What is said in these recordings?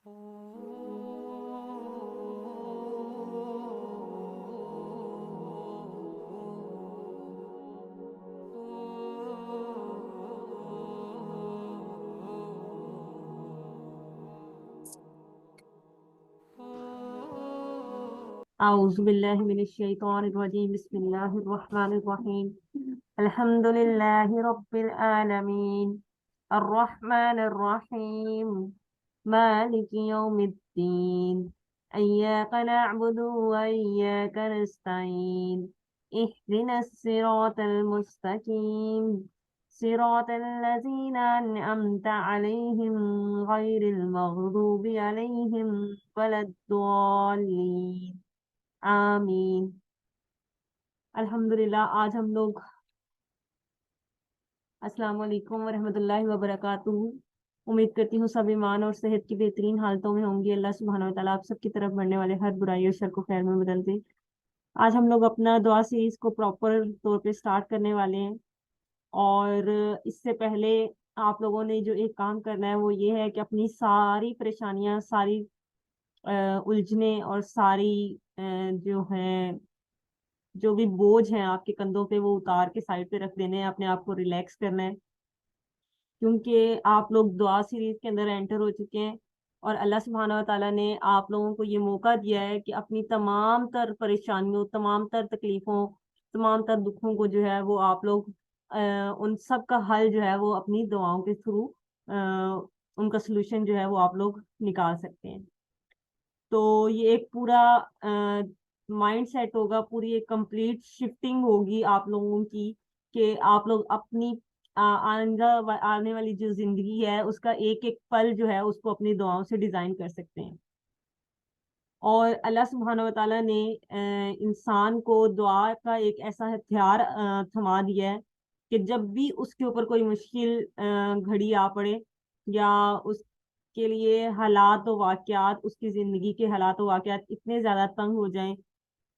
औज़ुबिल्लाहिमिनश्शैतानिर्रजीम बिस्मिल्लाहिर्रहमानिर्रहीम अल्हम्दुलिल्लाहि रब्बिल आलमीन अर्रहमानिर्रहीम मालिकि यौमिद्दीन इय्याका नअबुदु व इय्याका नस्तईन इहदिनस सिरातल मुस्तकीम सिरातल लज़ीना अन्अमता अलैहिम गैरिल मग़दूबि अलैहिम वलद्दॉल्लीन आमीन। अल्हम्दुलिल्लाह। आज हम लोग अस्सलाम वालेकुम वरहमतुल्लाहि वबरकातुहू। उम्मीद करती हूँ सब ईमान और सेहत की बेहतरीन हालतों में होंगी। अल्लाह सुब्हानहू व तआला आप सबकी तरफ बढ़ने वाले हर बुराई और शर को खैर में बदल दे। आज हम लोग अपना दुआ सीरीज को प्रॉपर तौर पे स्टार्ट करने वाले हैं। और इससे पहले आप लोगों ने जो एक काम करना है वो ये है कि अपनी सारी परेशानियां, सारी उलझने और सारी जो है, जो भी बोझ हैं आपके कंधों पे, वो उतार के साइड पे रख देने हैं। अपने आप को रिलैक्स करना है, क्योंकि आप लोग दुआ सीरीज के अंदर एंटर हो चुके हैं। और अल्लाह सुब्हानहू व तआला ने आप लोगों को ये मौका दिया है कि अपनी तमाम तर परेशानियों, तमाम तर तकलीफों, तमाम तर दुखों को जो है वो आप लोग उन सब का हल जो है वो अपनी दुआओं के थ्रू उनका सोल्यूशन जो है वो आप लोग निकाल सकते हैं। तो ये एक पूरा माइंड सेट होगा, पूरी एक कंप्लीट शिफ्टिंग होगी आप लोगों की, कि आप लोग अपनी आने वाली जो जिंदगी है उसका एक एक पल जो है उसको अपनी दुआओं से डिजाइन कर सकते हैं। और अल्लाह सुब्हानहू व तआला ने इंसान को दुआ का एक ऐसा हथियार थमा दिया है कि जब भी उसके ऊपर कोई मुश्किल घड़ी आ पड़े, या उसके लिए हालात व वाक़यात, उसकी ज़िंदगी के हालात व वाक़यात इतने ज़्यादा तंग हो जाएं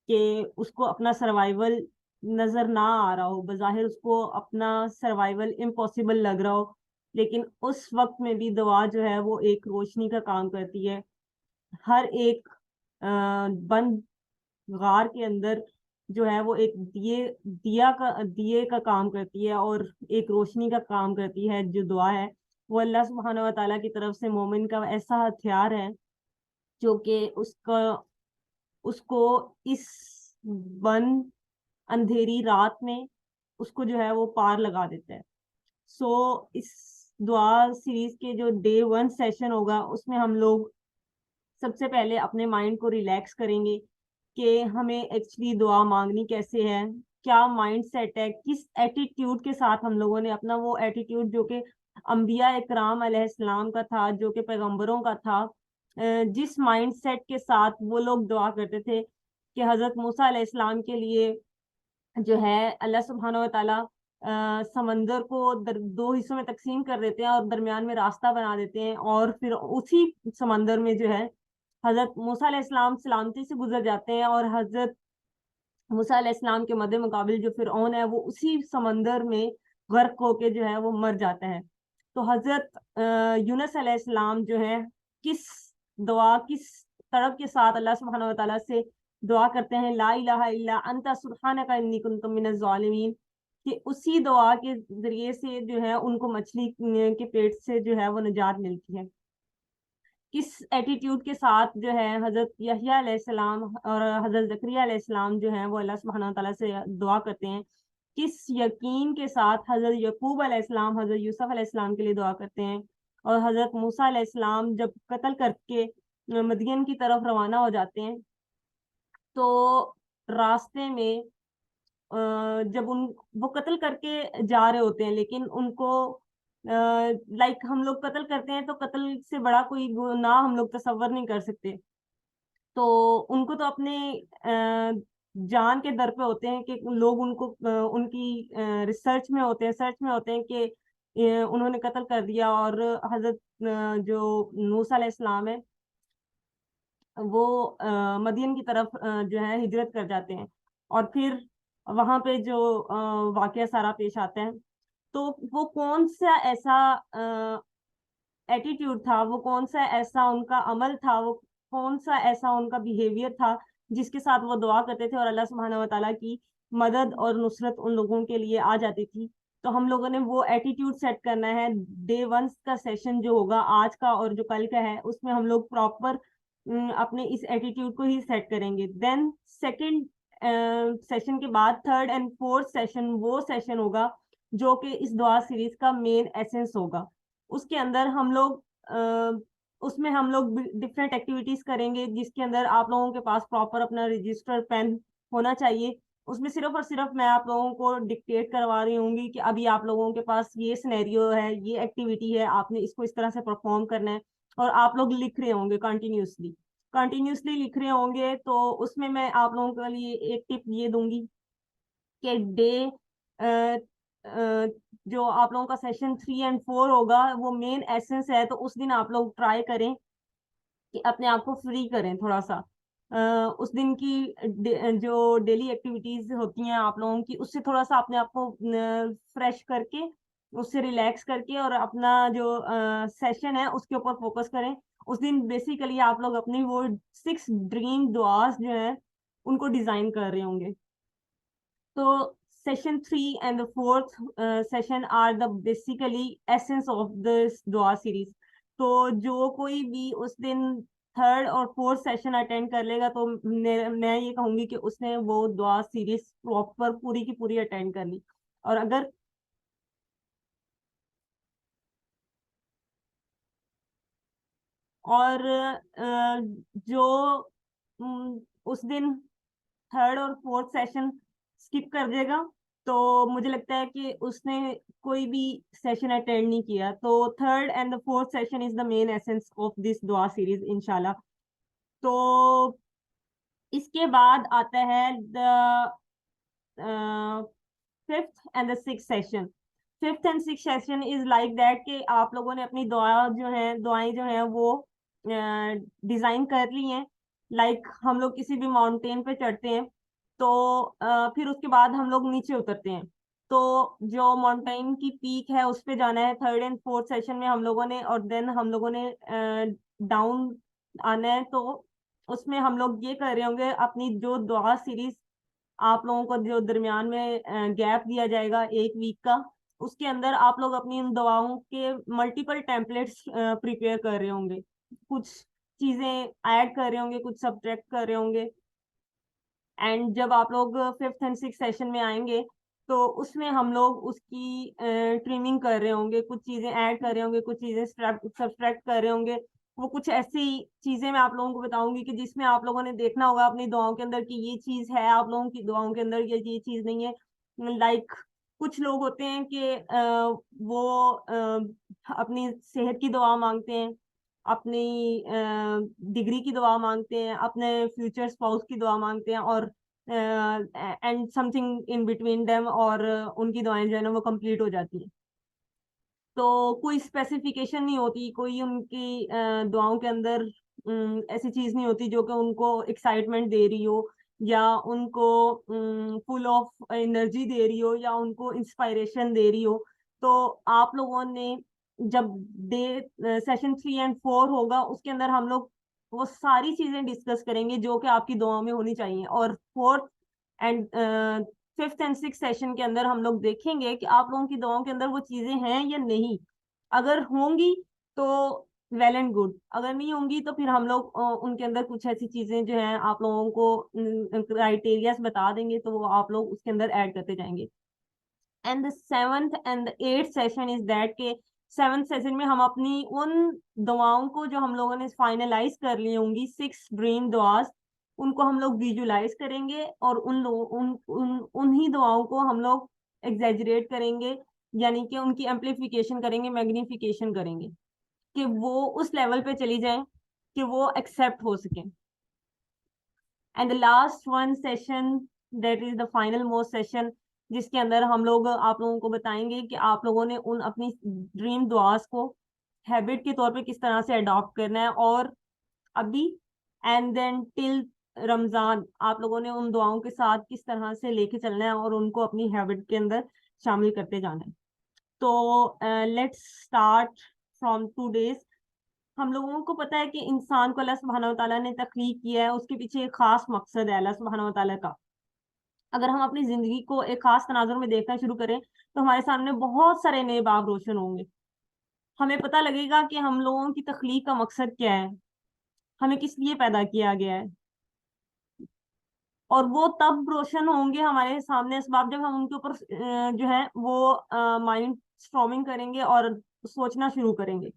कि उसको अपना सर्वाइवल नज़र ना आ रहा हो, बज़ाहिर उसको अपना सर्वाइवल इम्पॉसिबल लग रहा हो, लेकिन उस वक्त में भी दुआ जो है वो एक रोशनी का काम करती है। हर एक बंद गार के अंदर जो है वो एक दिए का काम करती है, और एक रोशनी का काम करती है। जो दुआ है वो अल्लाह सुब्हानहू व तआला की तरफ से मोमिन का ऐसा हथियार है जो कि उसको इस बंद अंधेरी रात में उसको जो है वो पार लगा देता है। सो इस दुआ सीरीज के जो डे 1 सेशन होगा उसमें हम लोग सबसे पहले अपने माइंड को रिलैक्स करेंगे कि हमें एक्चुअली दुआ मांगनी कैसे है, क्या माइंड सेट है, किस एटीट्यूड के साथ हम लोगों ने अपना वो एटीट्यूड जो कि अंबिया इकराम अलैहिस्सलाम का था, जो कि पैगंबरों का था, जिस माइंड सेट के साथ वो लोग दुआ करते थे कि हजरत मूसा अलैहिस्सलाम के लिए जो है अल्लाह सुब्हानहू व तआला समंदर को दो हिस्सों में तकसीम कर देते हैं और दरमियान में रास्ता बना देते हैं, और फिर उसी समंदर में जो है हजरत मूसा अलैहिस्सलाम सलामती से गुजर जाते हैं, और हजरत मूसा अलैहिस्सलाम के मद्दे मुकाबिल जो फिरौन है वो उसी समंदर में गर्क होके जो है वो मर जाता है। तो हजरत यूनुस अलैहिस्सलाम जो है किस दुआ, किस तड़प के साथ अल्लाह सुब्हानहू व तआला से दुआ करते हैं, ला इलाहा इल्ला अंता सुब्हानका इन्नी कुन्तु मिनज़ ज़ालिमीन, कि उसी दुआ के जरिए से जो है उनको मछली के पेट से जो है वो निजात मिलती है। किस एटीट्यूड के साथ जो है हजरत यहया अलैहिस्सलाम और हजरत जकरिया अलैहिस्सलाम जो है वो अल्लाह सुब्हानहू व तआला से दुआ करते हैं, किस यकीन के साथ हजरत यकूब अलैहिस्सलाम हजरत यूसुफ अलैहिस्सलाम के लिए दुआ करते हैं, और हजरत मूसा अलैहिस्सलाम जब कत्ल करके मदियन की तरफ रवाना हो जाते हैं, तो रास्ते में जब उन वो कत्ल करके जा रहे होते हैं, लेकिन उनको लाइक हम लोग कत्ल करते हैं तो कत्ल से बड़ा कोई गुनाह हम लोग तसव्वुर नहीं कर सकते। तो उनको तो अपने जान के दर पे होते हैं कि लोग उनको उनकी रिसर्च में होते हैं, सर्च में होते हैं कि उन्होंने कत्ल कर दिया, और हजरत जो मूसा अलैहिस्सलाम है वो मदियन की तरफ जो है हिजरत कर जाते हैं, और फिर वहां पे जो वाकया सारा पेश आता है। तो वो कौन सा ऐसा एटीट्यूड था, वो कौन सा ऐसा उनका अमल था, वो कौन सा ऐसा उनका बिहेवियर था जिसके साथ वो दुआ करते थे और अल्लाह सुब्हानहू व तआला की मदद और नुसरत उन लोगों के लिए आ जाती थी। तो हम लोगों ने वो एटीट्यूड सेट करना है। डे 1 का सेशन जो होगा आज का और जो कल का है, उसमें हम लोग प्रॉपर अपने इस एटीट्यूड को ही सेट करेंगे। देन सेकंड सेशन के बाद थर्ड एंड फोर्थ सेशन वो सेशन होगा जो कि इस दुआ सीरीज का मेन एसेंस होगा। उसके अंदर हम लोग उसमें हम लोग डिफरेंट एक्टिविटीज करेंगे, जिसके अंदर आप लोगों के पास प्रॉपर अपना रजिस्टर पेन होना चाहिए। उसमें सिर्फ और सिर्फ मैं आप लोगों को डिक्टेट करवा रही होंगी कि अभी आप लोगों के पास ये सिनेरियो है, ये एक्टिविटी है, आपने इसको इस तरह से परफॉर्म करना है, और आप लोग लिख रहे होंगे कंटिन्यूसली कंटिन्यूसली लिख रहे होंगे। तो उसमें मैं आप लोगों के लिए एक टिप ये दूंगी कि डे जो आप लोगों का सेशन 3 एंड 4 होगा वो मेन एसेंस है, तो उस दिन आप लोग ट्राई करें कि अपने आप को फ्री करें थोड़ा सा। उस दिन की जो डेली एक्टिविटीज होती हैं आप लोगों की, उससे थोड़ा सा अपने आप को फ्रेश करके, उससे रिलैक्स करके और अपना जो सेशन है उसके ऊपर फोकस करें। उस दिन बेसिकली आप लोग अपनी वो 6 ड्रीम दुआस जो है उनको डिजाइन कर रहे होंगे। तो session 3 and the fourth session are the basically essence of this दुआ सीरीज। तो जो कोई भी उस दिन थर्ड और फोर्थ सेशन अटेंड कर लेगा, तो मैं ये कहूंगी कि उसने वो दुआ सीरीज प्रॉपर पूरी की पूरी अटेंड कर ली। और अगर और जो उस दिन थर्ड और फोर्थ सेशन स्किप कर देगा, तो मुझे लगता है कि उसने कोई भी सेशन अटेंड नहीं किया। तो third and the fourth session is the main essence of this दुआ सीरीज इंशाल्लाह। तो इसके बाद आता है the fifth and the six session. Fifth and six session is like that कि आप लोगों ने अपनी दुआएं जो हैं वो डिजाइन कर ली हैं। लाइक हम लोग किसी भी माउंटेन पे चढ़ते हैं, तो फिर उसके बाद हम लोग नीचे उतरते हैं। तो जो माउंटेन की पीक है उस पे जाना है थर्ड एंड फोर्थ सेशन में हम लोगों ने, और देन हम लोगों ने डाउन आना है। तो उसमें हम लोग ये कर रहे होंगे, अपनी जो दुआ सीरीज आप लोगों को जो दरमियान में गैप दिया जाएगा 1 वीक का, उसके अंदर आप लोग अपनी इन दवाओं के मल्टीपल टेम्पलेट्स प्रिपेयर कर रहे होंगे, कुछ चीजें ऐड कर रहे होंगे, कुछ सब्ट्रैक्ट कर रहे होंगे। एंड जब आप लोग फिफ्थ एंड सिक्स सेशन में आएंगे, तो उसमें हम लोग उसकी ट्रिमिंग कर रहे होंगे, कुछ चीजें ऐड कर रहे होंगे, कुछ चीजें सब्ट्रैक्ट कर रहे होंगे। वो कुछ ऐसी चीजें मैं आप लोगों को बताऊंगी कि जिसमें आप लोगों ने देखना होगा अपनी दुआओं के अंदर कि ये चीज है आप लोगों की दुआओं के अंदर, ये चीज नहीं है। लाइक कुछ लोग होते हैं कि वो अपनी सेहत की दुआ मांगते हैं, अपनी डिग्री की दुआ मांगते हैं, अपने फ्यूचर स्पाउस की दुआ मांगते हैं, और and something in between them, और उनकी दुआएं जो है ना वो कंप्लीट हो जाती हैं। तो कोई स्पेसिफिकेशन नहीं होती, कोई उनकी दुआओं के अंदर ऐसी चीज नहीं होती जो कि उनको एक्साइटमेंट दे रही हो, या उनको फुल ऑफ एनर्जी दे रही हो, या उनको इंस्पायरेशन दे रही हो। तो आप लोगों ने जब डे सेशन 3 एंड 4 होगा, उसके अंदर हम लोग वो सारी चीजें डिस्कस करेंगे जो कि आपकी दुआओं में होनी चाहिए। और fourth and fifth and six session के अंदर हम लोग देखेंगे कि आप लोगों की दुआओं के अंदर वो चीजें हैं या नहीं। अगर होंगी तो वेल एंड गुड, अगर नहीं होंगी तो फिर हम लोग उनके अंदर कुछ ऐसी चीजें जो हैं आप लोगों को क्राइटेरियाज बता देंगे, तो वो आप लोग उसके अंदर ऐड करते जाएंगे। And the seventh and eighth session is that के सेवंथ सेशन में हम अपनी उन दुआओं को जो हम लोगों ने फाइनलाइज कर ली होंगी, 6 ड्रीम दुआस, उनको हम लोग विजुलाइज करेंगे, और उन लोग उन्हीं दुआओं को हम लोग एग्जेजरेट करेंगे, यानी कि उनकी एम्पलीफिकेशन करेंगे, मैग्निफिकेशन करेंगे, कि वो उस लेवल पे चली जाए कि वो एक्सेप्ट हो सके। And the last one session, that is the final most session, जिसके अंदर हम लोग आप लोगों को बताएंगे कि आप लोगों ने उन अपनी ड्रीम दुआस को हैबिट के तौर पे किस तरह से अडॉप्ट करना है, और अभी एंड देन टिल रमजान आप लोगों ने उन दुआओं के साथ किस तरह से लेके चलना है और उनको अपनी हैबिट के अंदर शामिल करते जाना है। तो let's start from two days. हम लोगों को पता है कि इंसान को अल्लाह सुब्हानहू व तआला ने तख्लीक किया है, उसके पीछे एक खास मकसद है अल्लाह सुब्हानहू व तआला का। अगर हम अपनी जिंदगी को एक खास तनाजुर में देखना शुरू करें तो हमारे सामने बहुत सारे नए बाब रोशन होंगे। हमें पता लगेगा कि हम लोगों की तख्लीक का मकसद क्या है, हमें किस लिए पैदा किया गया है। और वो तब रोशन होंगे हमारे सामने असबाब जब हम उनके ऊपर जो है वो माइंड स्ट्रॉमिंग करेंगे और सोचना शुरू करेंगे।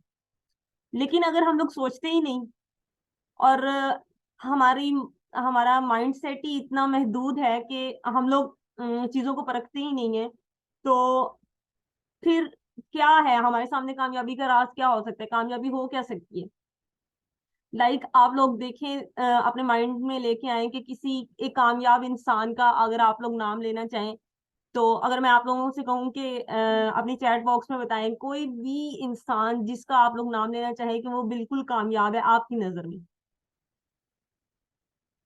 लेकिन अगर हम लोग सोचते ही नहीं और हमारी हमारा माइंड सेट ही इतना महदूद है कि हम लोग चीजों को परखते ही नहीं है, तो फिर क्या है हमारे सामने कामयाबी का राज क्या हो सकता है, कामयाबी हो क्या सकती है। आप लोग देखें, अपने माइंड में लेके आए कि किसी एक कामयाब इंसान का अगर आप लोग नाम लेना चाहें, तो अगर मैं आप लोगों से कहूं कि अपनी चैट बॉक्स में बताएं कोई भी इंसान जिसका आप लोग नाम लेना चाहें कि वो बिल्कुल कामयाब है आपकी नजर में,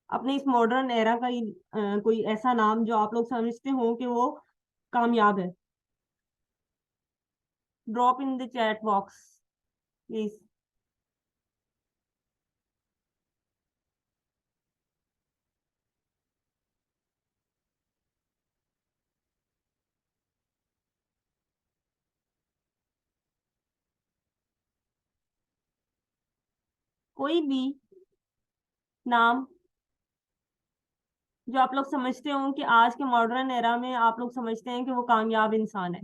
अपने इस मॉडर्न एरा का ही कोई ऐसा नाम जो आप लोग समझते हो कि वो कामयाब है। Drop in the chat box please. कोई भी नाम जो आप लोग समझते हो कि आज के मॉडर्न एरा में आप लोग समझते हैं कि वो कामयाब इंसान है।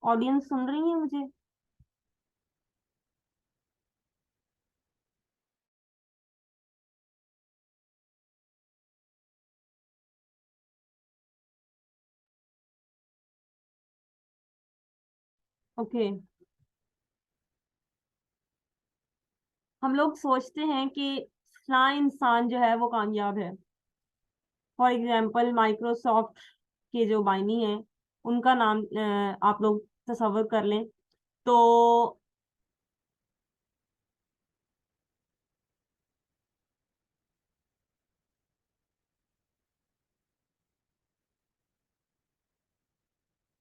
ऑडियंस सुन रही है मुझे? ओके। हम लोग सोचते हैं कि फलां इंसान जो है वो कामयाब है। फॉर एग्जाम्पल माइक्रोसॉफ्ट के जो बाइनी हैं उनका नाम आप लोग तसव्वुर कर लें। तो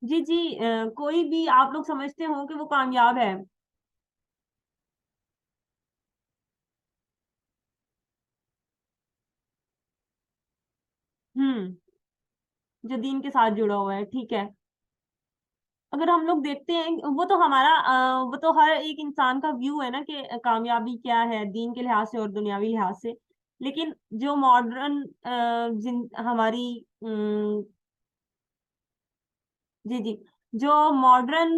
जी जी, कोई भी आप लोग समझते हो कि वो कामयाब है। हम्म। जो दीन के साथ जुड़ा हुआ है, ठीक है। अगर हम लोग देखते हैं वो तो वो तो हर एक इंसान का व्यू है ना कि कामयाबी क्या है दीन के लिहाज से और दुनियावी लिहाज से। लेकिन जो मॉडर्न हमारी जी जी, जो मॉडर्न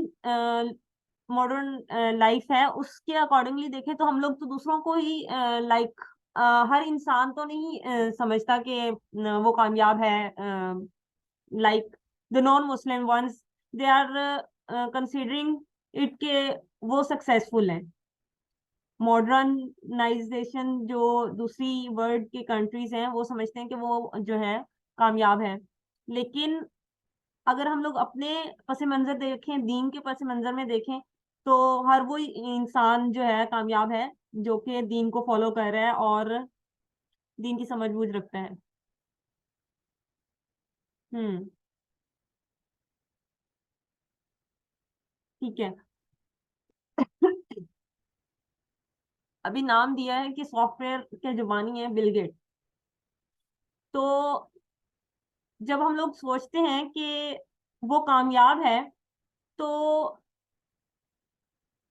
मॉडर्न लाइफ है उसके अकॉर्डिंगली देखें तो हम लोग तो दूसरों को ही लाइक हर इंसान तो नहीं समझता कि वो कामयाब है। Like the non Muslim ones, they are considering it के वो सक्सेसफुल हैं। मॉडर्नाइजेशन जो दूसरी वर्ल्ड की कंट्रीज हैं वो समझते हैं कि वो जो है कामयाब है। लेकिन अगर हम लोग अपने पस मंजर देखें, दीन के पस मंजर में देखें, तो हर वो इंसान जो है कामयाब है जो कि दीन को फॉलो कर रहा है और दीन की समझ बूझ रखता है। हम्म। ठीक है। अभी नाम दिया है कि सॉफ्टवेयर के जो बानी है बिल गेट। तो जब हम लोग सोचते हैं कि वो कामयाब है, तो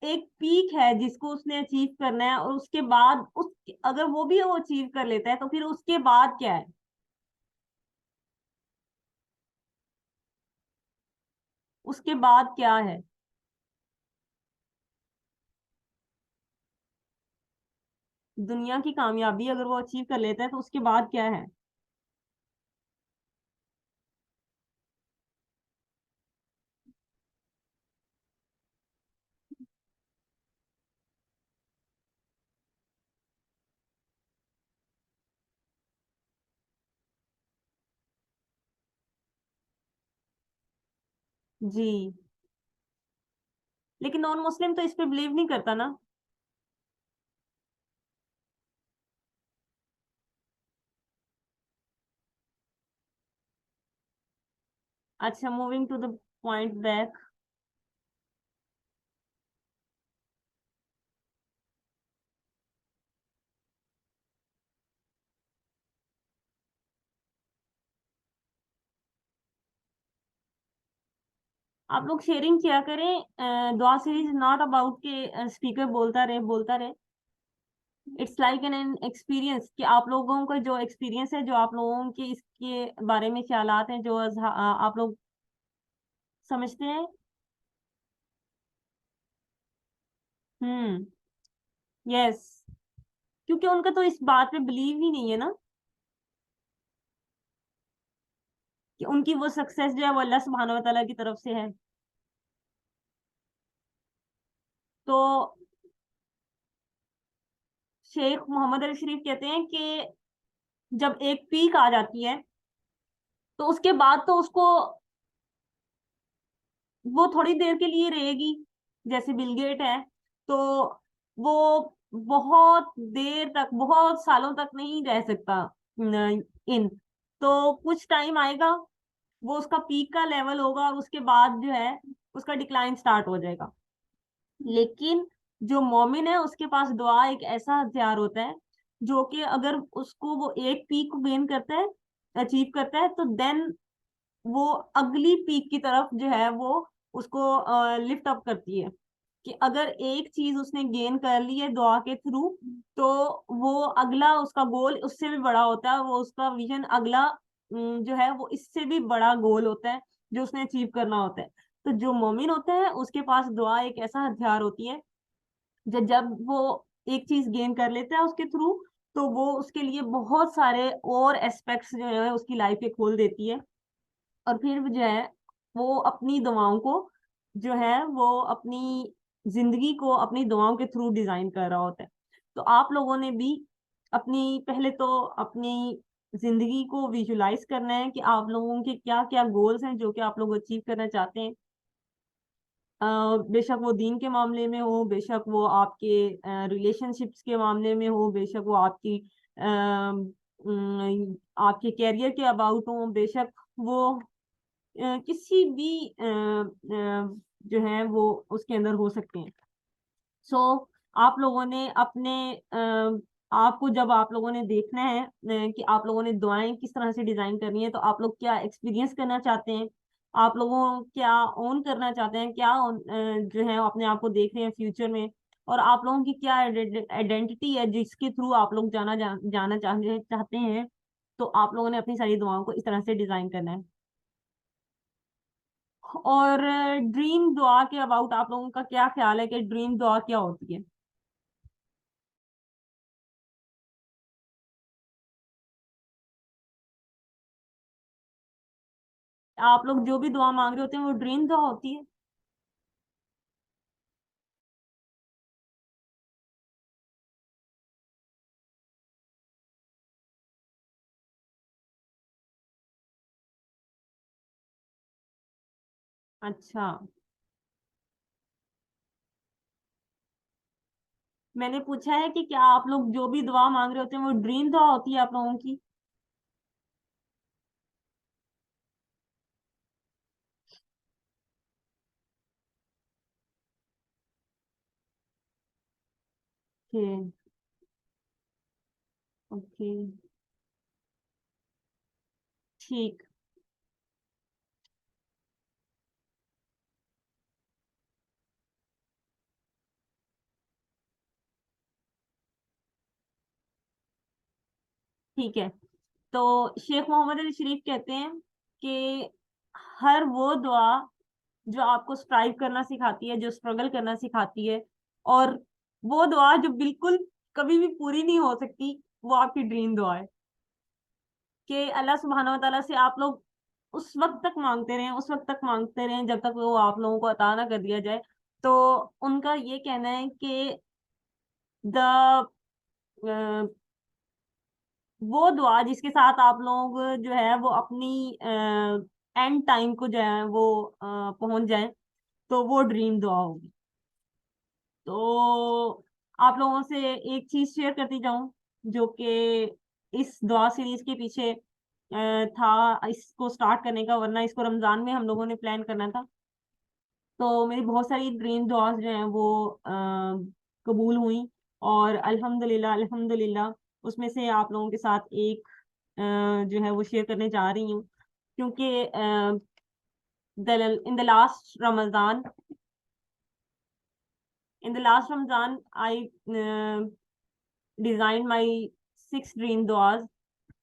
एक पीक है जिसको उसने अचीव करना है, और उसके बाद उस अगर वो भी वो अचीव कर लेता है तो फिर उसके बाद क्या है, उसके बाद क्या है। दुनिया की कामयाबी अगर वो अचीव कर लेता है तो उसके बाद क्या है। जी। लेकिन नॉन मुस्लिम तो इस पे बिलीव नहीं करता ना। अच्छा, moving to the point back. आप लोग शेयरिंग किया करें। दुआ सीरीज नॉट अबाउट के स्पीकर बोलता रहे। इट्स लाइक एन एक्सपीरियंस कि आप लोगों का जो एक्सपीरियंस है, जो आप लोगों के इसके बारे में ख्यालात हैं, जो आप लोग समझते हैं। हम्म। यस। क्योंकि उनका तो इस बात पे बिलीव ही नहीं है ना, कि उनकी वो सक्सेस जो है वो अल्लाह सुब्हानहू व तआला की तरफ से है। तो शेख मोहम्मद अली शरीफ कहते हैं कि जब एक पीक आ जाती है, तो उसके बाद तो उसको वो थोड़ी देर के लिए रहेगी। जैसे बिल गेट है, तो वो बहुत देर तक, बहुत सालों तक नहीं रह सकता इन। तो कुछ टाइम आएगा, वो उसका पीक का लेवल होगा, और उसके बाद जो है उसका डिक्लाइन स्टार्ट हो जाएगा। लेकिन जो मोमिन है उसके पास दुआ एक ऐसा हथियार होता है, जो कि अगर उसको वो एक पीक को गेन करता है, अचीव करता है, तो देन वो अगली पीक की तरफ जो है वो उसको लिफ्ट अप करती है। कि अगर एक चीज उसने गेन कर ली है दुआ के थ्रू, तो वो अगला उसका गोल उससे भी बड़ा होता है, वो उसका विजन अगला जो है वो इससे भी बड़ा गोल होता है, जो उसने अचीव करना होता है। तो जो मोमिन होता है उसके पास दुआ एक ऐसा हथियार होती है, जब वो एक चीज गेन कर लेता है उसके थ्रू, तो वो उसके लिए बहुत सारे और एस्पेक्ट्स जो है उसकी लाइफ के खोल देती है। और फिर जो है वो अपनी दुआओं को जो है वो अपनी जिंदगी को अपनी दुआओं के थ्रू डिजाइन कर रहा होता है। तो आप लोगों ने भी अपनी पहले तो अपनी जिंदगी को विजुलाइज करना है कि आप लोगों के क्या क्या गोल्स हैं जो कि आप लोग अचीव करना चाहते हैं। बेशक वो दीन के मामले में हो, बेशक वो आपके रिलेशनशिप्स के मामले में हो, बेशक वो आपकी आपके कैरियर के अबाउट हो, बेशक वो किसी भी जो है वो उसके अंदर हो सकते हैं। सो आप लोगों ने अपने आपको जब आप लोगों ने देखना है कि आप लोगों ने दुआएं किस तरह से डिजाइन करनी है, तो आप लोग क्या एक्सपीरियंस करना चाहते हैं, आप लोगों क्या ओन करना चाहते हैं, क्या जो है अपने आप को देख रहे हैं फ्यूचर में, और आप लोगों की क्या आइडेंटिटी है जिसके थ्रू आप लोग जाना चाहते हैं। तो आप लोगों ने अपनी सारी दुआओं को इस तरह से डिजाइन करना है। और ड्रीम दुआ के अबाउट आप लोगों का क्या ख्याल है कि ड्रीम दुआ क्या होती है? आप लोग जो भी दुआ मांग रहे होते हैं वो ड्रीम दुआ होती है? अच्छा। मैंने पूछा है कि क्या आप लोग जो भी दुआ मांग रहे होते हैं वो ड्रीम दुआ होती है आप लोगों की? ओके। ओके। ठीक। ठीक है। तो शेख मोहम्मद अली शरीफ कहते हैं कि हर वो दुआ जो आपको स्ट्राइव करना सिखाती है, जो स्ट्रगल करना सिखाती है, और वो दुआ जो बिल्कुल कभी भी पूरी नहीं हो सकती, वो आपकी ड्रीम दुआ है। कि अल्लाह सुब्हानहू व तआला से आप लोग उस वक्त तक मांगते रहें, उस वक्त तक मांगते रहें जब तक वो आप लोगों को अता ना कर दिया जाए। तो उनका ये कहना है कि द वो दुआ जिसके साथ आप लोग जो है वो अपनी एंड टाइम को जो है वो पहुंच जाएं, तो वो ड्रीम दुआ होगी। तो आप लोगों से एक चीज शेयर करती जाऊं, जो कि इस दुआ सीरीज के पीछे था इसको स्टार्ट करने का, वरना इसको रमजान में हम लोगों ने प्लान करना था। तो मेरी बहुत सारी ड्रीम दुआस जो हैं वो कबूल हुई, और अल्हम्दुलिल्लाह अल्हम्दुलिल्लाह उसमें से आप लोगों के साथ एक जो है वो शेयर करने जा रही हूँ। क्योंकि in the last Ramzan I design my 6 dream दुआज,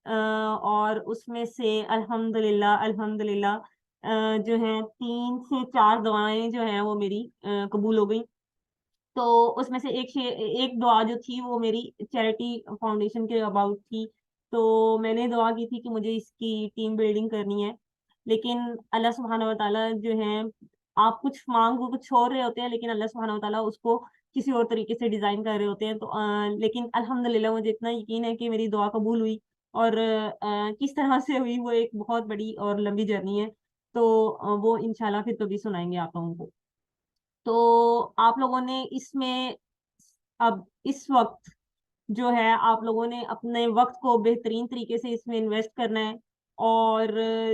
और उसमें से अल्हम्दुलिल्लाह अल्हम्दुलिल्लाह जो है 3 से 4 दुआएं जो हैं वो मेरी कबूल हो गई। तो उसमें से एक दुआ जो थी वो मेरी चैरिटी फाउंडेशन के अबाउट थी। तो मैंने दुआ की थी कि मुझे इसकी टीम बिल्डिंग करनी है, लेकिन अल्लाह सुब्हानहू व तआला जो है, आप कुछ मांग वो कुछ छोड़ रहे होते हैं, लेकिन अल्लाह सुब्हानहू व तआला उसको किसी और तरीके से डिजाइन कर रहे होते हैं। तो लेकिन अल्हम्दुलिल्लाह मुझे इतना यकीन है कि मेरी दुआ कबूल हुई, और किस तरह से हुई वो एक बहुत बड़ी और लंबी जर्नी है। तो वो इंशाल्लाह फिर कभी सुनाएंगे आप लोगों को। तो आप लोगों ने इसमें अब इस वक्त जो है आप लोगों ने अपने वक्त को बेहतरीन तरीके से इसमें इन्वेस्ट करना है, और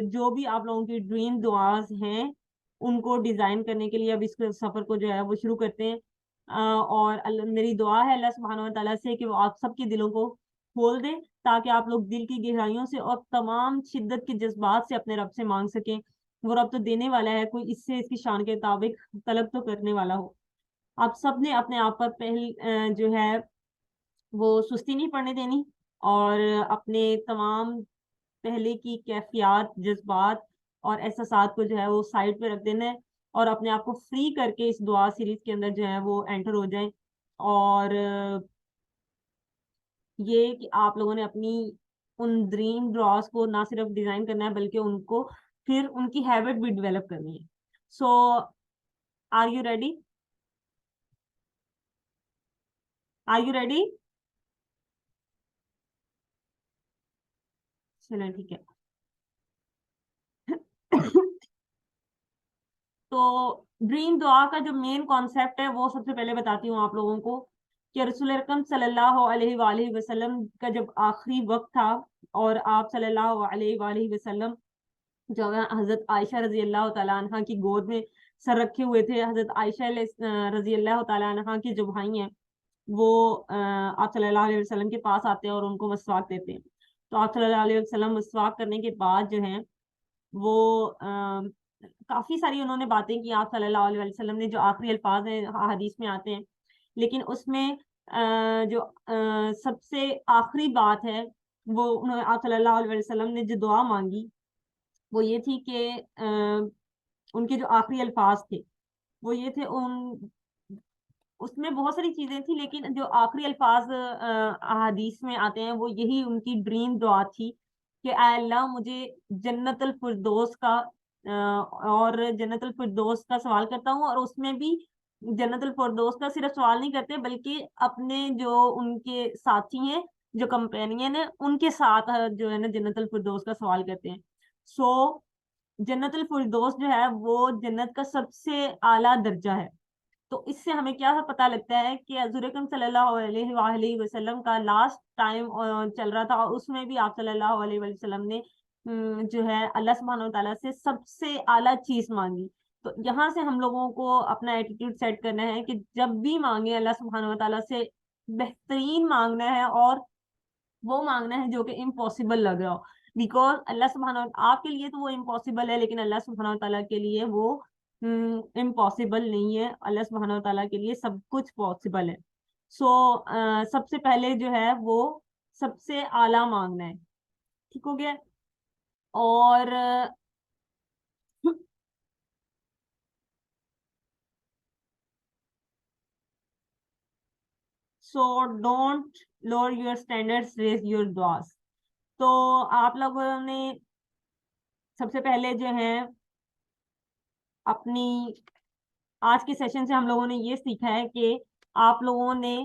जो भी आप लोगों की ड्रीम दुआज हैं उनको डिजाइन करने के लिए अब इस सफर को जो है वो शुरू करते हैं। और मेरी दुआ है अल्लाह सुब्हानहू व तआला से कि वो आप सबके दिलों को खोल दे, ताकि आप लोग दिल की गहराइयों से और तमाम शिद्दत के जज्बात से अपने रब से मांग सकें। वो रब तो देने वाला है, कोई इससे इसकी शान के मुताबिक तलब तो करने वाला हो। आप सब ने अपने आप पर जो है वो सुस्ती नहीं पड़ने देनी, और अपने तमाम पहले की कैफियत, जज्बात और एहसासात को जो है वो साइड पे रख देना है, और अपने आप को फ्री करके इस दुआ सीरीज के अंदर जो है वो एंटर हो जाएं। और ये कि आप लोगों ने अपनी उन ड्रीम ड्रॉस को ना सिर्फ डिजाइन करना है, बल्कि उनको फिर उनकी हैबिट भी डेवलप करनी है। So are you ready? Are you ready? चलो ठीक है। तो ड्रीम दुआ का जो मेन कॉन्सेप्ट है वो सबसे पहले बताती हूँ आप लोगों को, कि रसूल अकरम सल्लल्लाहु अलैहि वसल्लम का जब आखिरी वक्त था, और आप सल्लल्लाहु अलैहि वसल्लम जो है हजरत आयशा रजी अल्लाह तआला अन्हा की गोद में सर रखे हुए थे। हजरत आयशा रजी अल्लाह तआला अन्हा की जो भाई हैं वो आप सल्लल्लाहु अलैहि वसल्लम के पास आते हैं और उनको मसवाक देते हैं। तो आप सल्लल्लाहु अलैहि वसल्लम मसवाक करने के बाद जो है वो काफी सारी उन्होंने बातें की आप सल्लल्लाहु अलैहि वसल्लम ने, जो आखिरी अल्फाज हैं हदीस में आते हैं। लेकिन उसमें जो सबसे आखिरी बात है, वो उन्होंने आप सल्लल्लाहु अलैहि वसल्लम ने जो दुआ मांगी वो ये थी कि उनके जो आखिरी अल्फाज थे वो ये थे, उन उसमें बहुत सारी चीजें थी, लेकिन जो आखिरी अल्फाज हदीस में आते हैं वो यही उनकी ड्रीम दुआ थी कि आय अल्लाह मुझे जन्नतुल फिरदौस का और जन्नतुल फिरदौस का सवाल करता हूँ, और उसमें भी जन्नतुल फिरदौस का सिर्फ सवाल नहीं करते, बल्कि अपने जो उनके साथी हैं, जो कंपेनियन है, उनके साथ जो है ना जन्नतुल फिरदौस का सवाल करते हैं। सो जन्नतुल फिरदौस जो है वो जन्नत का सबसे आला दर्जा है। तो इससे हमें क्या पता लगता है कि हज़ूर अकरम सल्लल्लाहु अलैहि वसल्लम का लास्ट टाइम चल रहा था, और उसमें भी आप सल्लल्लाहु अलैहि वसल्लम ने जो है अल्लाह सुब्हानहू व तआला से सबसे आला चीज मांगी। तो यहाँ से हम लोगों को अपना एटीट्यूड सेट करना है कि जब भी मांगे अल्लाह सुब्हानहू व तआला से बेहतरीन मांगना है, और वो मांगना है जो कि इम्पॉसिबल लग रहा हो। बिकॉज अल्लाह सुब्हानहू आपके लिए तो वो इम्पॉसिबल है, लेकिन अल्लाह सुब्हानहू तआला के लिए वो इम्पॉसिबल नहीं है। अल्लाह सुब्हानहू तआला के लिए सब कुछ पॉसिबल है। सो सबसे पहले जो है वो सबसे आला मांगना है। ठीक हो गया? और so don't lower your standards, raise your दुआस। तो आप लोगों ने सबसे पहले जो है अपनी आज के सेशन से हम लोगों ने ये सीखा है कि आप लोगों ने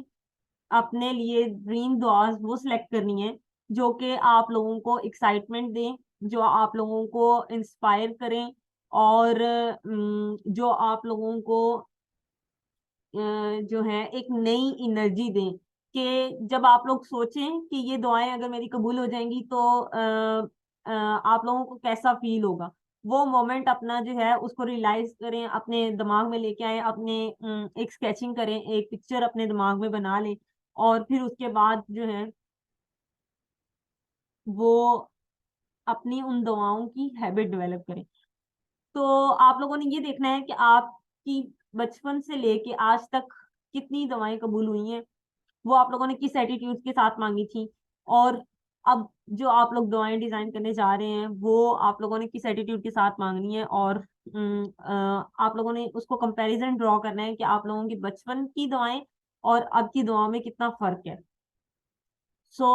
अपने लिए ड्रीम दुआज वो सिलेक्ट करनी है जो कि आप लोगों को एक्साइटमेंट दें, जो आप लोगों को इंस्पायर करें, और जो आप लोगों को जो है एक नई एनर्जी दें। कि जब आप लोग सोचें कि ये दुआएं अगर मेरी कबूल हो जाएंगी तो आप लोगों को कैसा फील होगा। वो मोमेंट अपना जो है उसको रियलाइज करें, अपने दिमाग में लेके आए, अपने एक स्केचिंग करें, एक पिक्चर अपने दिमाग में बना लें, और फिर उसके बाद जो है वो अपनी उन दवाओं की हैबिट डेवलप करें। तो आप लोगों ने ये देखना है कि आपकी बचपन से लेके आज तक कितनी दवाएं कबूल हुई हैं, वो आप लोगों ने किस एटीट्यूड के साथ मांगी थी, और अब जो आप लोग दवाएं डिजाइन करने जा रहे हैं वो आप लोगों ने किस एटीट्यूड के साथ मांगनी है। और आप लोगों ने उसको कंपैरिजन ड्रॉ करना है कि आप लोगों की बचपन की दवाएं और अब की दवाओं में कितना फर्क है। सो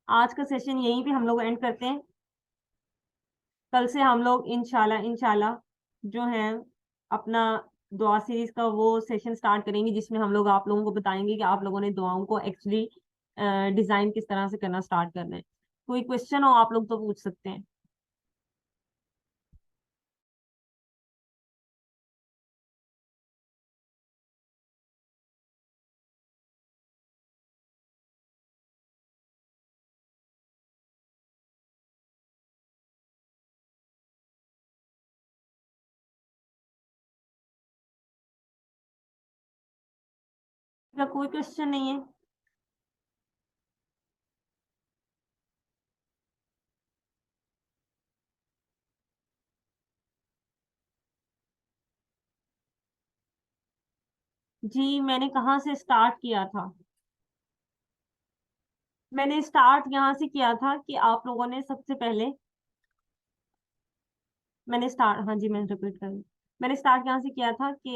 आज का सेशन यहीं पे हम लोग एंड करते हैं। कल से हम लोग इंशाल्लाह इंशाल्लाह जो है अपना दुआ सीरीज का वो सेशन स्टार्ट करेंगे, जिसमें हम लोग आप लोगों को बताएंगे कि आप लोगों ने दुआओं को एक्चुअली डिजाइन किस तरह से करना स्टार्ट करना है। कोई क्वेश्चन हो आप लोग तो पूछ सकते हैं। क्या कोई क्वेश्चन नहीं है? जी मैंने कहाँ से स्टार्ट किया था? मैंने स्टार्ट यहाँ से किया था कि आप लोगों ने सबसे पहले, मैंने स्टार्ट, हाँ जी मैं रिपीट कर रही हूँ। मैंने स्टार्ट यहाँ से किया था कि